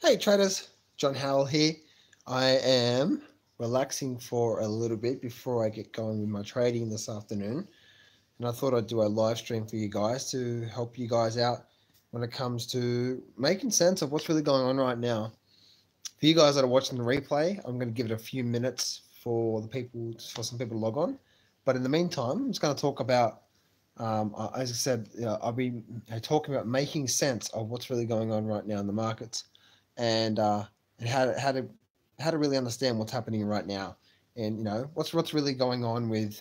Hey traders, John Howell here. I am relaxing for a little bit before I get going with my trading this afternoon. And I thought I'd do a live stream for you guys to help you guys out when it comes to making sense of what's really going on right now. For you guys that are watching the replay, I'm going to give it a few minutes for some people to log on. But in the meantime, I'm just going to talk about, as I said, I'll be talking about making sense of what's really going on right now in the markets and how to really understand what's happening right now, and what's really going on with.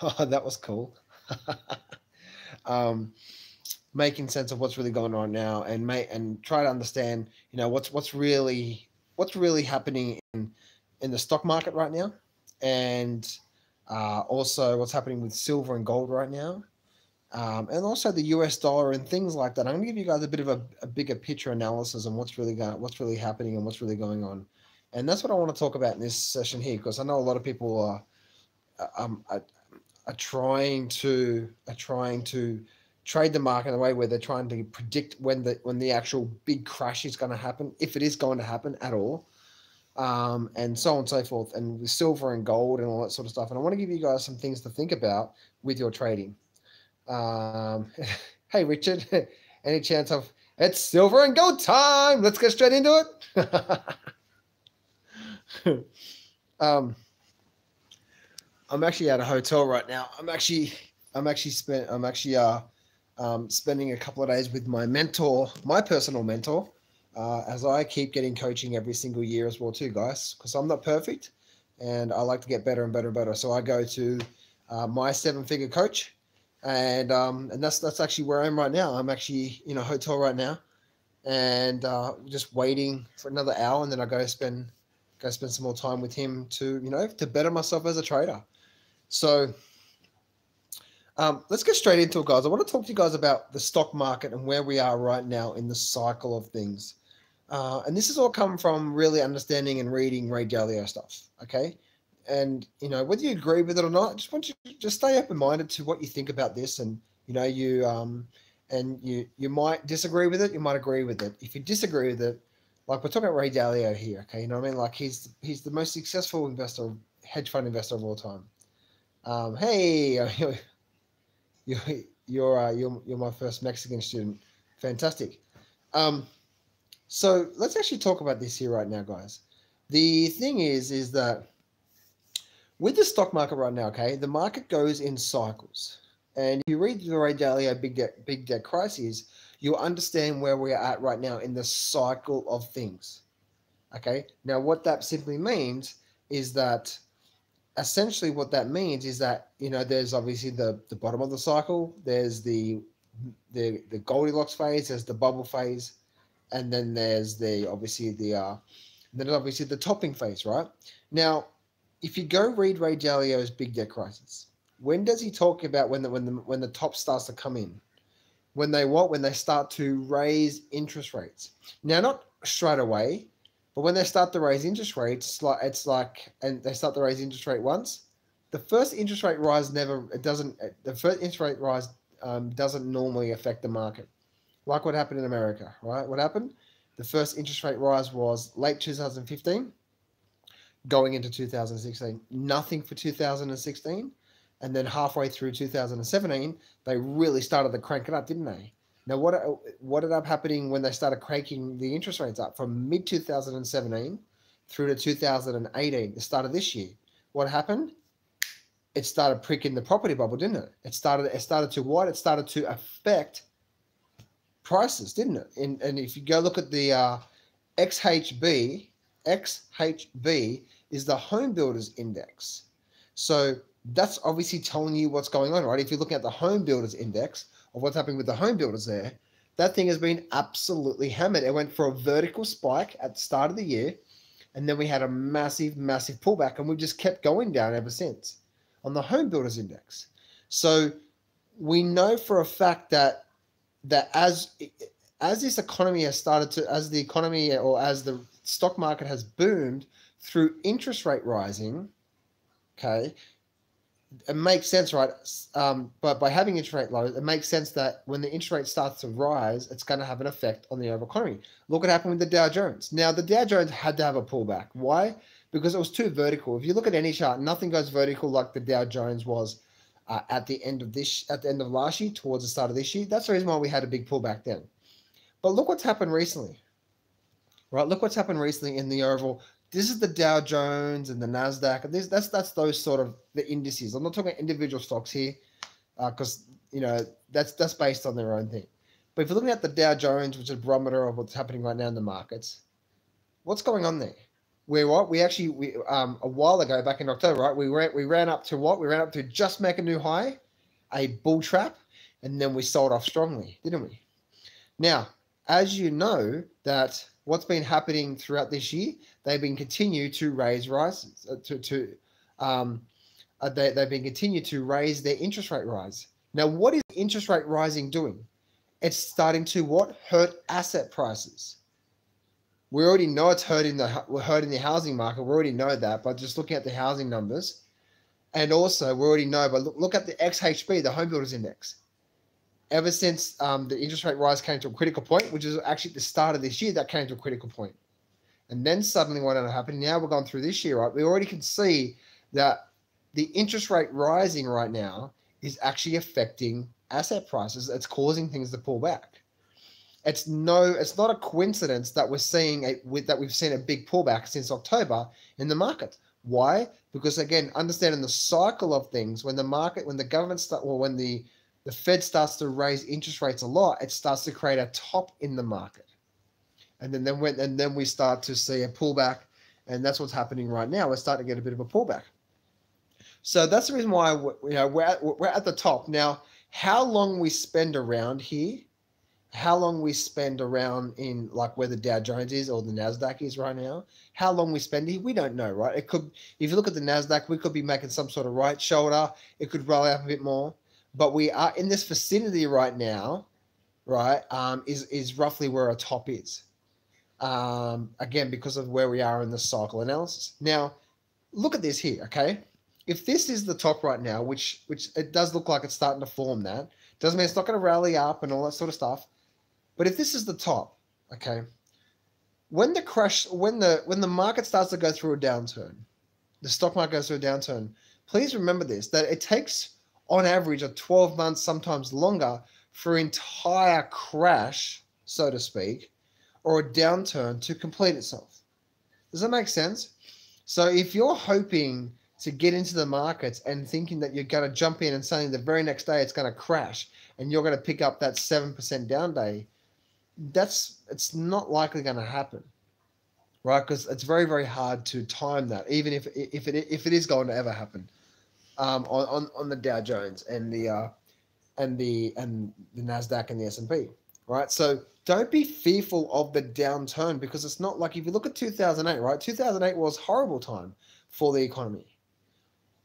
Oh, that was cool. um, Making sense of what's really going on now, and try to understand what's really happening in the stock market right now, and also what's happening with silver and gold right now, and also the US dollar and things like that. I'm going to give you guys a bit of a bigger picture analysis on what's really happening and what's really going on, and that's what I want to talk about in this session here, because I know a lot of people are trying to trade the market in a way where they're trying to predict when the actual big crash is going to happen, if it is going to happen at all, and so on and so forth, and with silver and gold and all that sort of stuff. And I want to give you guys some things to think about with your trading. Um, hey, Richard, any chance of it's silver and gold time? Let's get straight into it. um, I'm actually at a hotel right now. I'm spending a couple of days with my mentor, my personal mentor, as I keep getting coaching every single year as well too, guys, because I'm not perfect, and I like to get better and better and better. So I go to my seven-figure coach, and that's actually where I am right now. I'm actually in a hotel right now, and just waiting for another hour, and then I go spend some more time with him to better myself as a trader. So let's get straight into it, guys. I want to talk to you guys about the stock market and where we are right now in the cycle of things. And this has all come from really understanding and reading Ray Dalio stuff, okay? And, whether you agree with it or not, I just want you to just stay open-minded to what you think about this. And, you might disagree with it, you might agree with it. If you disagree with it, like we're talking about Ray Dalio here, okay? You know what I mean? Like he's the most successful hedge fund investor of all time. Hey, you, you're my first Mexican student. Fantastic. Um, so let's actually talk about this here right now, guys. The thing is that with the stock market right now, okay, the market goes in cycles. And if you read the Ray Dalio Big Debt Crises, you'll understand where we're at right now in the cycle of things. Okay. Now, what that simply means is that essentially what that means is that there's obviously the bottom of the cycle, there's the Goldilocks phase, there's the bubble phase, and then there's the topping phase, right? Now, if you go read Ray Dalio's Big Debt Crisis, when does he talk about when the top starts to come in? When they start to raise interest rates. Now, not straight away, but when they start to raise interest rates, and they start to raise interest rate once, the first interest rate rise doesn't normally affect the market, like what happened in America, right? What happened? The first interest rate rise was late 2015, going into 2016. Nothing for 2016, and then halfway through 2017, they really started to crank it up, didn't they? Now, what ended up happening when they started cranking the interest rates up from mid 2017 through to 2018, the start of this year? What happened? It started pricking the property bubble, didn't it? It started to what? It started to affect prices, didn't it? And if you go look at the XHB is the home builders index. So that's obviously telling you what's going on, right? If you're looking at the home builders index of what's happening with the home builders there, that thing has been absolutely hammered. It went for a vertical spike at the start of the year, and then we had a massive, massive pullback, and we've just kept going down ever since on the home builders index. So we know for a fact that as this economy has started to, as the economy or as the stock market has boomed through interest rate rising, okay, it makes sense, right? But by having interest rate lows, it makes sense that when the interest rate starts to rise, it's going to have an effect on the overall economy. Look what happened with the Dow Jones. Now, the Dow Jones had to have a pullback. Why? Because it was too vertical. If you look at any chart, nothing goes vertical like the Dow Jones was at the end of last year, towards the start of this year. That's the reason why we had a big pullback then. But look what's happened recently, right? Look what's happened recently in the overall. This is the Dow Jones and the Nasdaq. That's those sort of the indices. I'm not talking about individual stocks here, because that's based on their own thing. But if you're looking at the Dow Jones, which is a barometer of what's happening right now in the markets, what's going on there? We a while ago, back in October, right? We ran up to what? We ran up to just make a new high, a bull trap, and then we sold off strongly, didn't we? Now, as you know, that what's been happening throughout this year, they've been continue to raise rises they've been continue to raise their interest rate rise. Now, what is interest rate rising doing? It's starting to what? Hurt asset prices. We already know it's hurting the housing market. We already know that by just looking at the housing numbers, and also we already know. But look at the XHB, the Home Builders Index. Ever since the interest rate rise came to a critical point, which is actually at the start of this year, that came to a critical point. And then suddenly what ended up happening, now we're going through this year, right? We already can see that the interest rate rising right now is actually affecting asset prices. It's causing things to pull back. It's not a coincidence that we've seen a big pullback since October in the market. Why? Because again, understanding the cycle of things, when the Fed starts to raise interest rates a lot, it starts to create a top in the market. And then we start to see a pullback, and that's what's happening right now. We're starting to get a bit of a pullback. So that's the reason why we're at the top. Now, how long we spend around here, how long we spend around in like where the Dow Jones is or the Nasdaq is right now, how long we spend here, we don't know, right? It could, if you look at the Nasdaq, we could be making some sort of right shoulder. It could roll up a bit more. But we are in this vicinity right now, right, is roughly where our top is. Again, because of where we are in the cycle analysis. Now, look at this here, okay? If this is the top right now, which it does look like it's starting to form that, doesn't mean it's not going to rally up and all that sort of stuff. But if this is the top, okay, when the market starts to go through a downturn, the stock market goes through a downturn, please remember this, that it takes on average a 12 months, sometimes longer, for an entire crash, so to speak, or a downturn to complete itself. Does that make sense? So if you're hoping to get into the markets and thinking that you're going to jump in and suddenly the very next day it's going to crash and you're going to pick up that 7% down day, it's not likely going to happen, right? Because it's very, very hard to time that, even if it is going to ever happen, on the Dow Jones and the Nasdaq and the S&P, right? So don't be fearful of the downturn, because it's not like, if you look at 2008, right? 2008 was a horrible time for the economy,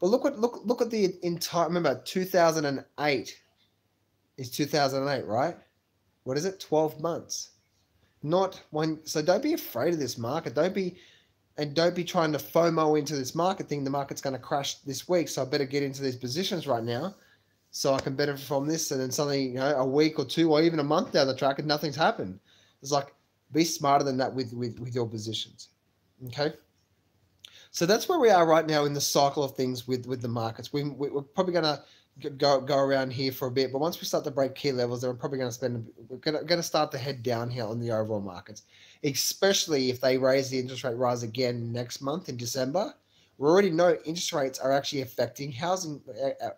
but look at the entire. Remember, 2008 is 2008, right? What is it? 12 months. Not one. So don't be afraid of this market. Don't be trying to FOMO into this market thing. The market's going to crash this week, so I better get into these positions right now so I can benefit from this. And then suddenly, a week or two or even a month down the track and nothing's happened. It's like, be smarter than that with your positions. Okay? So that's where we are right now in the cycle of things with the markets. We're probably going to go around here for a bit, but once we start to break key levels, then we're probably going to start to head down here on the overall markets, especially if they raise the interest rate rise again next month in December. We already know interest rates are actually affecting housing.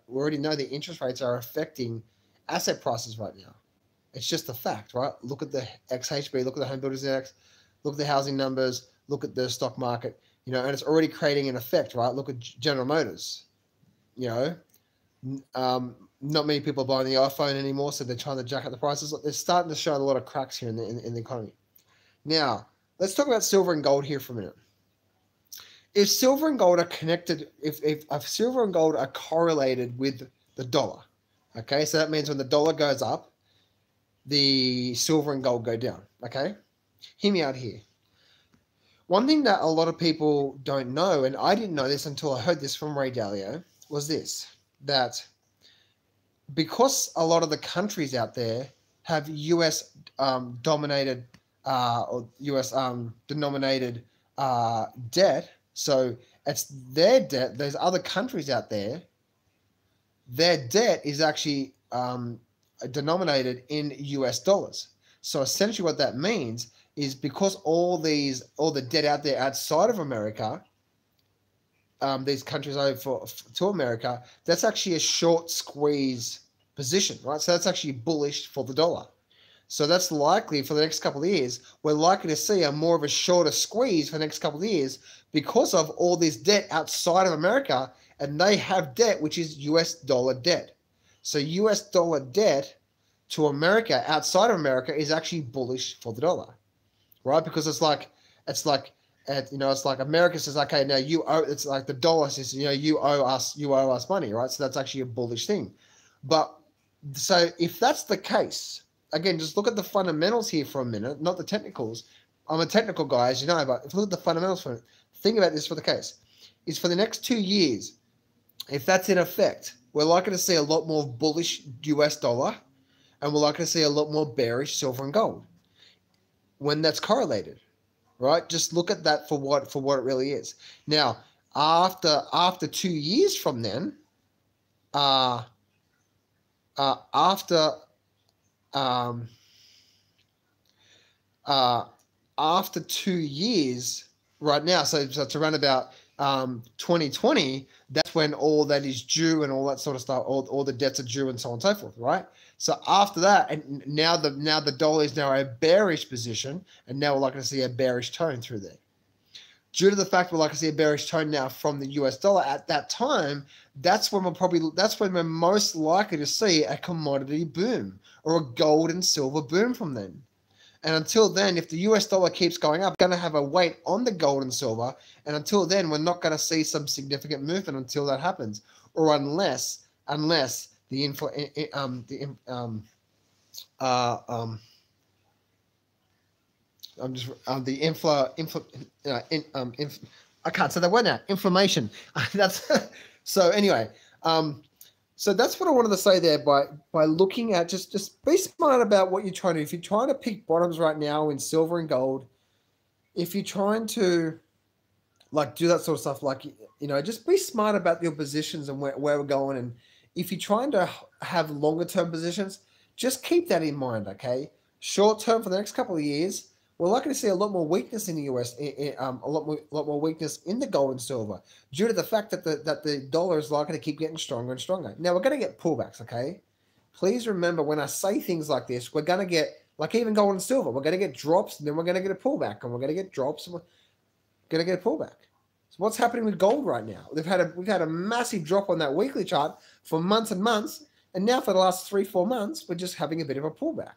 We already know the interest rates are affecting asset prices right now. It's just a fact, right? Look at the XHB, look at the Home Builders Index, look at the housing numbers, look at the stock market, and it's already creating an effect, right? Look at General Motors, not many people are buying the iPhone anymore, so they're trying to jack up the prices. They're starting to show a lot of cracks here in the economy. Now, let's talk about silver and gold here for a minute. If silver and gold are connected, if silver and gold are correlated with the dollar, okay, so that means when the dollar goes up, the silver and gold go down, okay? Hear me out here. One thing that a lot of people don't know, and I didn't know this until I heard this from Ray Dalio, was this. that because a lot of the countries out there have US dominated or US denominated debt, so it's their debt. There's other countries out there. Their debt is actually denominated in US dollars. So essentially, what that means is because all the debt out there outside of America, these countries over to America, that's actually a short squeeze position, right? So that's actually bullish for the dollar. So that's likely for the next couple of years, we're likely to see a more of a shorter squeeze for the next couple of years because of all this debt outside of America, and they have debt which is US dollar debt. So US dollar debt to America outside of America is actually bullish for the dollar, right? Because it's like it's like America says, okay, now you owe. It's like the dollar says, you owe us money, right? So that's actually a bullish thing. But so if that's the case, again, just look at the fundamentals here for a minute, not the technicals. I'm a technical guy, as you know, but if you look at the fundamentals for it, think about this for the case. Is for the next 2 years, if that's in effect, we're likely to see a lot more bullish US dollar, and we're likely to see a lot more bearish silver and gold when that's correlated, right? Just look at that for what it really is. Now, after 2 years from then, after 2 years right now, so it's around about 2020, that's when all that is due and all that sort of stuff, all the debts are due and so on and so forth, right? So after that, and now the dollar is now a bearish position, and now we're likely to see a bearish tone through there. Due to the fact we're likely to see a bearish tone now from the US dollar at that time, that's when we're most likely to see a commodity boom or a gold and silver boom from then. And until then, if the US dollar keeps going up, we're going to have a weight on the gold and silver. And until then, we're not going to see some significant movement until that happens, or unless the I can't say that word now. Inflammation. That's so. Anyway, so that's what I wanted to say there. By looking at just be smart about what you're trying to do. If you're trying to pick bottoms right now in silver and gold, if you're trying to do that sort of stuff, just be smart about your positions and where we're going. And if you're trying to have longer term positions, just keep that in mind. Okay, short term for the next couple of years, we're likely to see a lot more weakness in the US, a lot more weakness in the gold and silver, due to the fact that the dollar is likely to keep getting stronger and stronger. Now, we're going to get pullbacks, okay? Please remember, when I say things like this, we're going to get, like even gold and silver, we're going to get drops, and then we're going to get a pullback, and we're going to get drops, and we're going to get a pullback. So what's happening with gold right now? We've had a massive drop on that weekly chart for months and months, and now for the last 3-4 months, we're just having a bit of a pullback.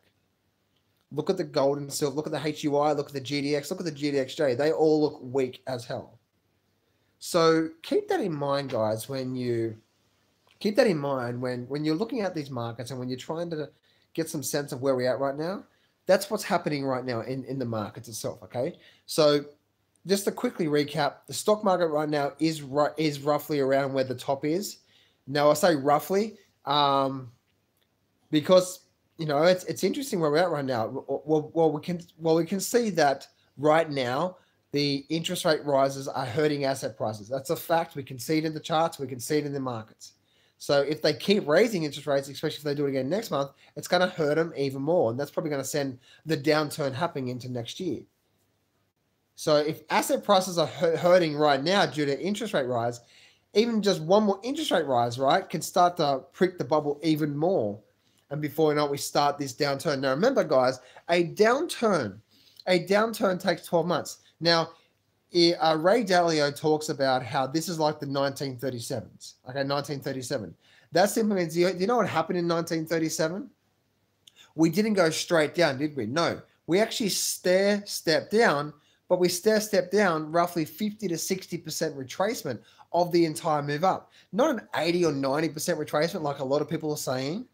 Look at the gold and silver, look at the HUI, look at the GDX, look at the GDXJ. They all look weak as hell. So keep that in mind, guys, when you're looking at these markets and when you're trying to get some sense of where we're at right now. That's what's happening right now in the markets itself, okay? So just to quickly recap, the stock market right now is roughly around where the top is. Now, I say roughly because it's interesting where we're at right now. Well, we can see that right now the interest rate rises are hurting asset prices. That's a fact. We can see it in the charts. We can see it in the markets. So if they keep raising interest rates, especially if they do it again next month, it's going to hurt them even more, and that's probably going to send the downturn happening into next year. So if asset prices are hurting right now due to interest rate rise, even just one more interest rate rise, right, can start to prick the bubble even more. And before you know it, we start this downturn. Now, remember, guys, a downturn takes 12 months. Now, Ray Dalio talks about how this is like the 1937s. Okay, 1937. That simply means, do you know what happened in 1937? We didn't go straight down, did we? No. We actually stair-stepped down, but we stair-stepped down roughly 50 to 60% retracement of the entire move up. Not an 80 or 90% retracement like a lot of people are saying.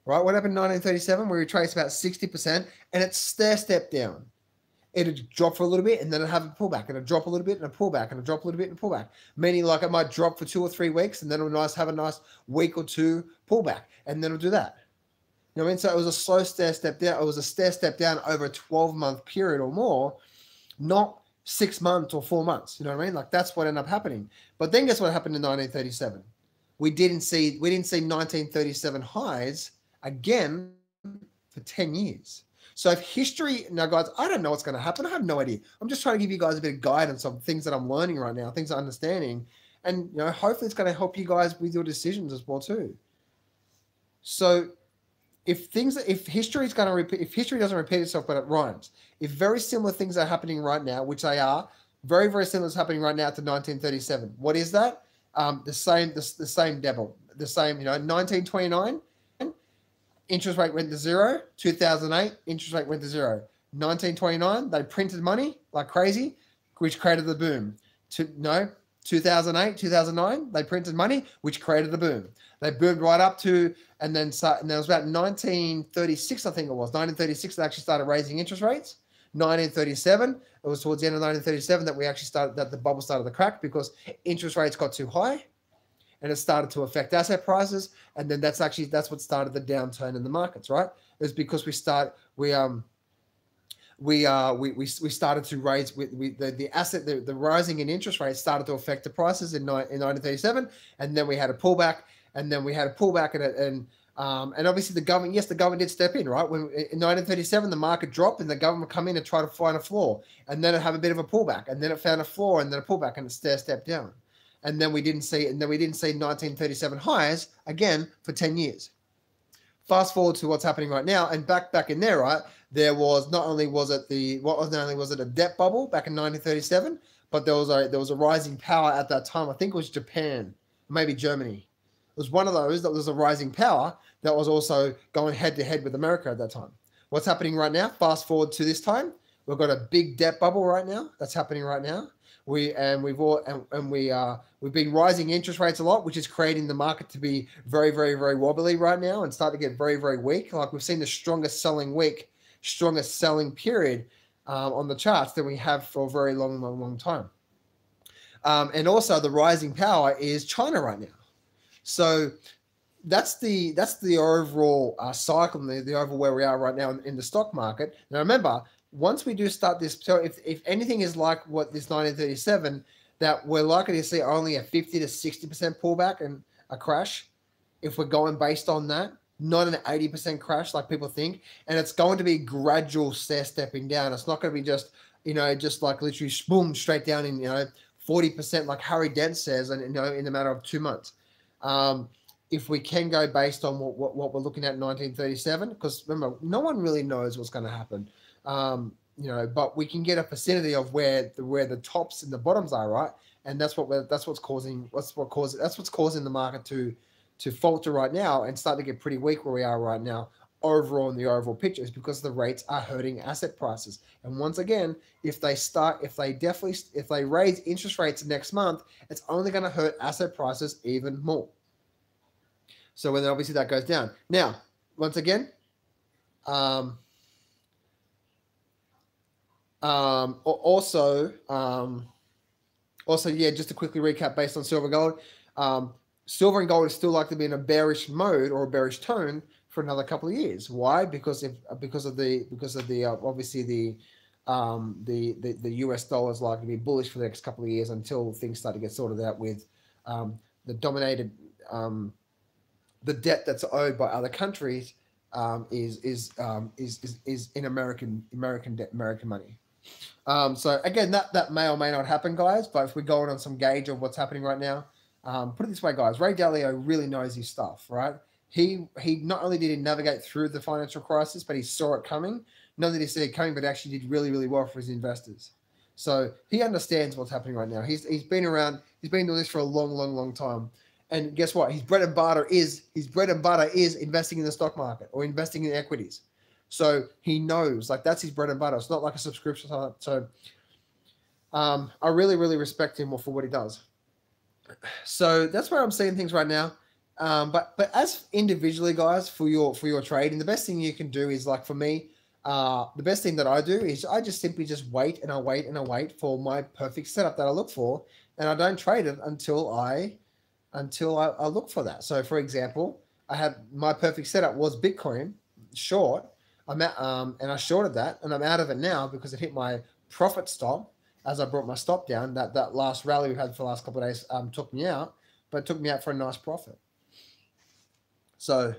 Right? What happened in 1937? We retraced about 60%, and it stair-stepped down. it'd drop for a little bit and then it'd have a pullback and it'd drop a little bit and a pullback and a drop a little bit and a pullback. Meaning like it might drop for 2 or 3 weeks and then it'll have a nice week or two pullback and then it'll do that. You know what I mean? So it was a slow stair step down. It was a stair step down over a 12-month period or more, not 6 months or 4 months. You know what I mean? Like that's what ended up happening. But then guess what happened in 1937? We didn't see 1937 highs again for 10 years. So if history, now guys, I don't know what's going to happen. I have no idea. I'm just trying to give you guys a bit of guidance on things that I'm learning right now, things I'm understanding. And, you know, hopefully it's going to help you guys with your decisions as well too. So if history doesn't repeat itself, but it rhymes, if very similar things are happening right now, which they are, very, very similar is happening right now to 1937. What is that? The same devil, the same, 1929, interest rate went to zero. 2008, interest rate went to zero. 1929, they printed money like crazy, which created the boom. 2008, 2009, they printed money, which created the boom. They boomed right up to, and then it was about 1936, I think it was. 1936, they actually started raising interest rates. 1937, it was towards the end of 1937 that the bubble started to crack because interest rates got too high and it started to affect asset prices. And then that's what started the downturn in the markets, right? It was because we started to raise the rising in interest rates started to affect the prices in 1937. And then we had a pullback and obviously the government did step in, right? When in 1937, the market dropped and the government would come in and try to find a floor, and then it have a bit of a pullback, and then it found a floor, and then a pullback, and it stepped down, and then we didn't see 1937 highs again for 10 years. Fast forward to what's happening right now, and back in there, right? There was not only was it a debt bubble back in 1937, but there was a rising power at that time. I think it was Japan, maybe Germany. It was one of those that was a rising power that was also going head to head with America at that time. What's happening right now? Fast forward to this time, we've got a big debt bubble right now. That's happening right now. We've been rising interest rates a lot, which is creating the market to be very, very, very wobbly right now and start to get very, very weak. Like we've seen the strongest selling period on the charts than we have for a very long time. And also the rising power is China right now. So that's the overall cycle, the overall where we are right now in the stock market. Now remember, once we do start this, so if anything is like what this 1937, that we're likely to see only a 50 to 60% pullback and a crash, if we're going based on that, not an 80% crash like people think, and it's going to be gradual stepping down. It's not going to be just like literally boom straight down in 40% like Harry Dent says, and in the matter of 2 months. If we can go based on what we're looking at in 1937, because remember, no one really knows what's going to happen, but we can get a vicinity of where the tops and the bottoms are, right? And that's what's causing the market to falter right now and start to get pretty weak where we are right now overall in the overall picture, is because the rates are hurting asset prices. And once again, if they raise interest rates next month, it's only going to hurt asset prices even more. So then obviously that goes down. Now, once again, also, just to quickly recap based on silver and gold, silver and gold is still likely to be in a bearish mode or a bearish tone for another couple of years. Why? Because of the US dollar is likely to be bullish for the next couple of years until things start to get sorted out with the debt that's owed by other countries is in American money. So again, that may or may not happen, guys. But if we're going on some gauge of what's happening right now, put it this way, guys. Ray Dalio really knows his stuff, right? He not only did he navigate through the financial crisis, but he saw it coming. Not only did he see it coming, but actually did really, really well for his investors. So he understands what's happening right now. He's been around. He's been doing this for a long time. And guess what? His bread and butter is investing in the stock market or investing in equities. So he knows, like, that's his bread and butter. It's not like a subscription. So I really, really respect him for what he does. So that's where I'm seeing things right now. But as individually, guys, for your trading, the best thing you can do is, like, for me, the best thing that I do is I just simply just wait and I wait and I wait for my perfect setup that I look for, and I don't trade it until I look for that. So, for example, I had my perfect setup was Bitcoin short. I'm at, and I shorted that, and I'm out of it now because it hit my profit stop as I brought my stop down. That last rally we had for the last couple of days took me out, but it took me out for a nice profit. So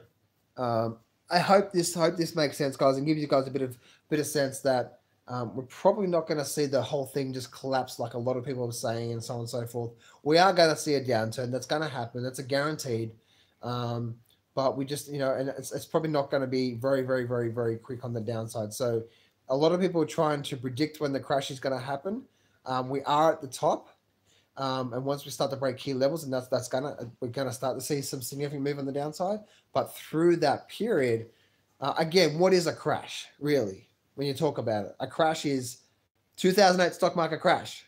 I hope this makes sense, guys, and gives you guys a bit of sense that we're probably not going to see the whole thing just collapse like a lot of people are saying, and so on and so forth. We are going to see a downturn. That's going to happen. That's a guaranteed. Um, but we just, and it's probably not going to be very, very, very, very quick on the downside. So a lot of people are trying to predict when the crash is going to happen. We are at the top. And once we start to break key levels, and we're gonna start to see some significant move on the downside. But through that period, again, what is a crash really? When you talk about it, a crash is 2008 stock market crash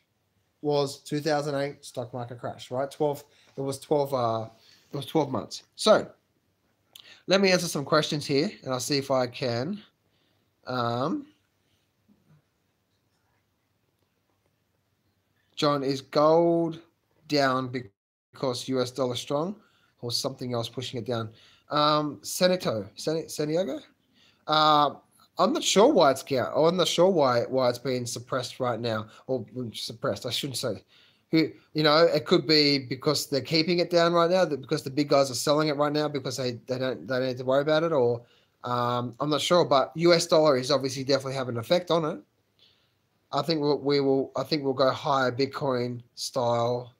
was 2008 stock market crash, right? 12. It was 12. It was 12 months. So let me answer some questions here, and I'll see if I can. John, is gold down because US dollar strong, or something else pushing it down? Santiago? I'm not sure why it's down. I'm not sure why it's being suppressed right now, or suppressed. I shouldn't say. It could be because they're keeping it down right now, because the big guys are selling it right now because they don't need to worry about it, or I'm not sure. But US dollar is obviously definitely having an effect on it. I think we'll go higher Bitcoin style,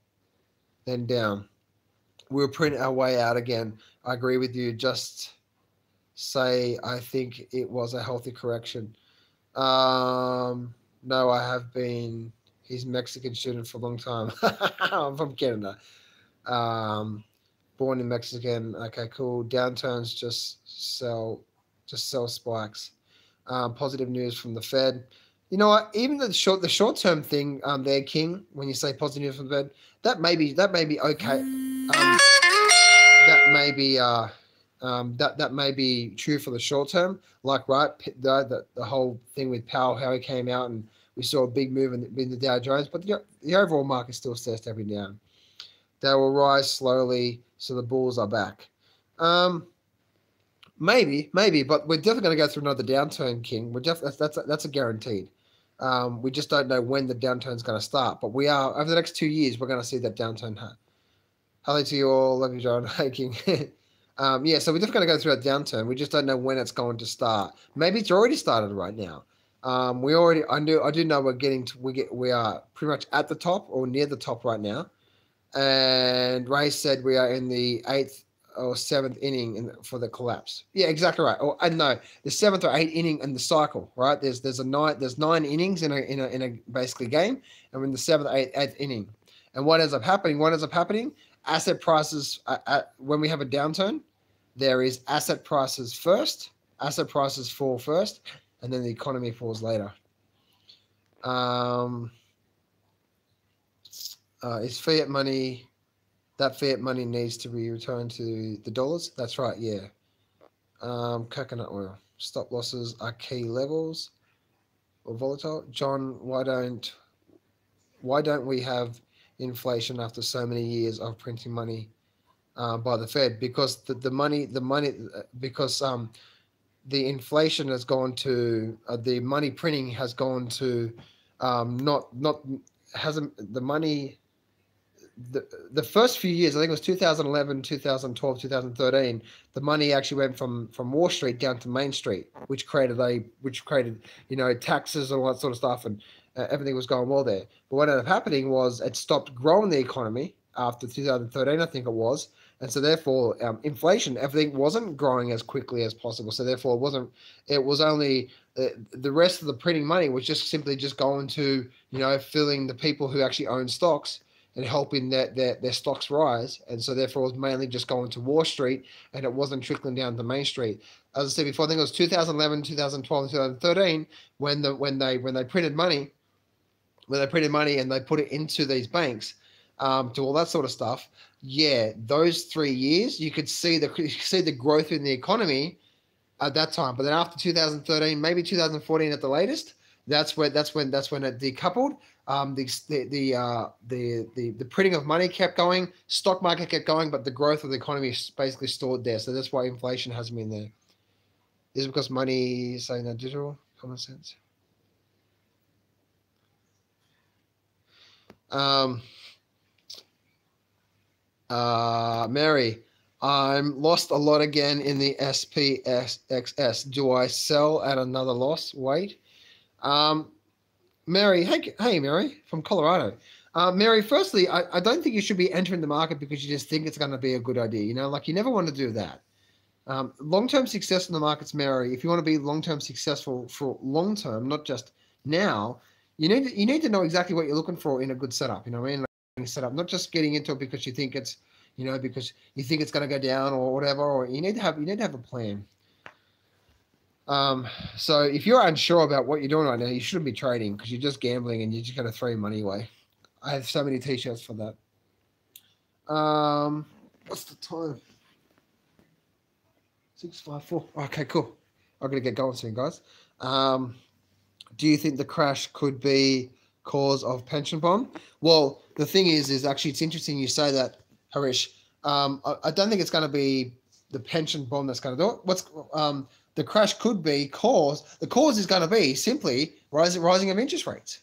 then down. We'll print our way out again. I agree with you. Just say I think it was a healthy correction. No, I have been his Mexican student for a long time. I'm from Canada. Born in Mexican. Okay, cool. Downturns just sell spikes. Positive news from the Fed. You know what? Even the short term thing, there, King. When you say positive news from the Fed, that may be okay. That may be true for the short term. Like the whole thing with Powell, how he came out and we saw a big move in the Dow Jones, but the overall market still stays stepping down. They will rise slowly, so the bulls are back. Maybe, but we're definitely going to go through another downturn, King. That's a guaranteed. We just don't know when the downturn is going to start, but we are over the next 2 years. We're going to see that downturn. Hello to you all. Love you, John. Hey, King. Yeah, so we're just going to go through a downturn. We just don't know when it's going to start. Maybe it's already started right now. I do know we are pretty much at the top or near the top right now. And Ray said we are in the 8th or 7th inning for the collapse. Yeah, exactly right. Or no, the 7th or 8th inning in the cycle, right? There's 9 innings in a basically game, and we're in the 7th, 8th inning. And what ends up happening? Asset prices when we have a downturn, there is asset prices first. Asset prices fall first, and then the economy falls later. Is fiat money? That fiat money needs to be returned to the dollars. That's right. Yeah. Coconut oil. Stop losses are key levels or volatile. John, why don't we have inflation after so many years of printing money by the Fed? Because the inflation has gone to the money printing has gone to the first few years, I think it was 2011, 2012, 2013, the money actually went from Wall Street down to Main Street, which created taxes and all that sort of stuff, and everything was going well there. But what ended up happening was it stopped growing the economy after 2013, I think it was, and so therefore inflation, everything wasn't growing as quickly as possible. So therefore it was only the rest of the printing money was just simply going to filling the people who actually own stocks and helping their stocks rise. And so therefore it was mainly just going to Wall Street, and it wasn't trickling down to Main Street. As I said before, I think it was 2011, 2012, 2013 when they printed money, and they put it into these banks, to all that sort of stuff. Yeah, those 3 years you could see the growth in the economy at that time. But then after 2013, maybe 2014 at the latest, that's when it decoupled. The printing of money kept going, stock market kept going, but the growth of the economy is basically stored there. So that's why inflation hasn't been there. Is it because money is saying that digital common sense? Mary, I'm lost a lot again in the SPXS. Do I sell at another loss? Wait. Mary, hey, Mary from Colorado. Mary, firstly, I don't think you should be entering the market because you just think it's going to be a good idea. You know, like you never want to do that. Long-term success in the markets, Mary, if you want to be long-term successful for long-term, not just now, you need to know exactly what you're looking for in a good setup. You know what I mean? Like setup, not just getting into it because you think it's, because you think it's going to go down or whatever. Or you need to have a plan. So if you're unsure about what you're doing right now, you shouldn't be trading because you're just gambling and you're just going to throw your money away. I have so many t-shirts for that. What's the time? 6:54. Okay, cool. I'm gonna get going soon, guys. Do you think the crash could be cause of pension bomb? Well, the thing is actually it's interesting you say that, Harish. I don't think it's going to be the pension bomb that's going to do it. The crash could be cause. The cause is going to be simply rising of interest rates,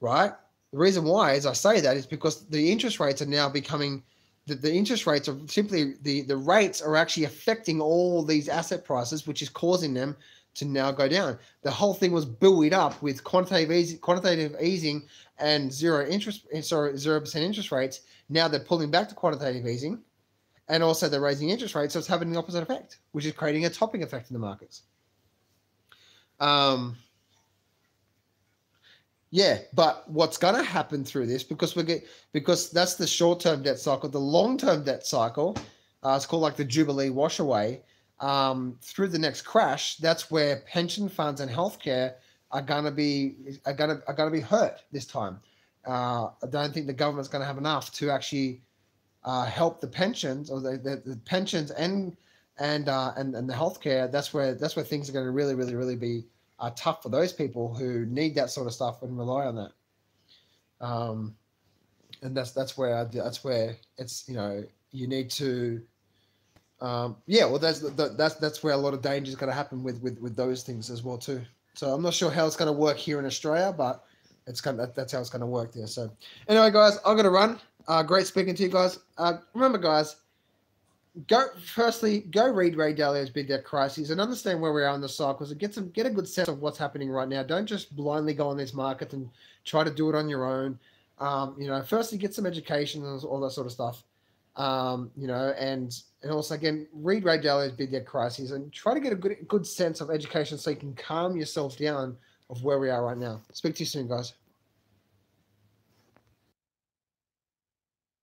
right? The reason why, as I say that, is because the interest rates are now becoming. The interest rates are simply the rates are actually affecting all these asset prices, which is causing them to now go down. The whole thing was buoyed up with quantitative easing and 0% interest rates. Now they're pulling back to quantitative easing, and also they're raising interest rates, so it's having the opposite effect, which is creating a topping effect in the markets. Yeah, but what's going to happen through this, because that's the short-term debt cycle, the long-term debt cycle, it's called like the Jubilee wash away. Through the next crash, that's where pension funds and healthcare are going to be hurt this time. I don't think the government's going to have enough to actually help the pensions or the pensions and the healthcare. That's where things are going to really, really, really be tough for those people who need that sort of stuff and rely on that. And that's where it's, you need to. Well, that's where a lot of danger is going to happen with those things as well too. So I'm not sure how it's going to work here in Australia, but that's how it's going to work there. So anyway, guys, I'm going to run. Great speaking to you guys. Remember, guys, go read Ray Dalio's Big Debt Crises and understand where we are in the cycles and get a good sense of what's happening right now. Don't just blindly go on this market and try to do it on your own. Firstly, get some education and all that sort of stuff. And also, again, read Ray Dalio's Big Debt Crises and try to get a good sense of education so you can calm yourself down of where we are right now. Speak to you soon, guys.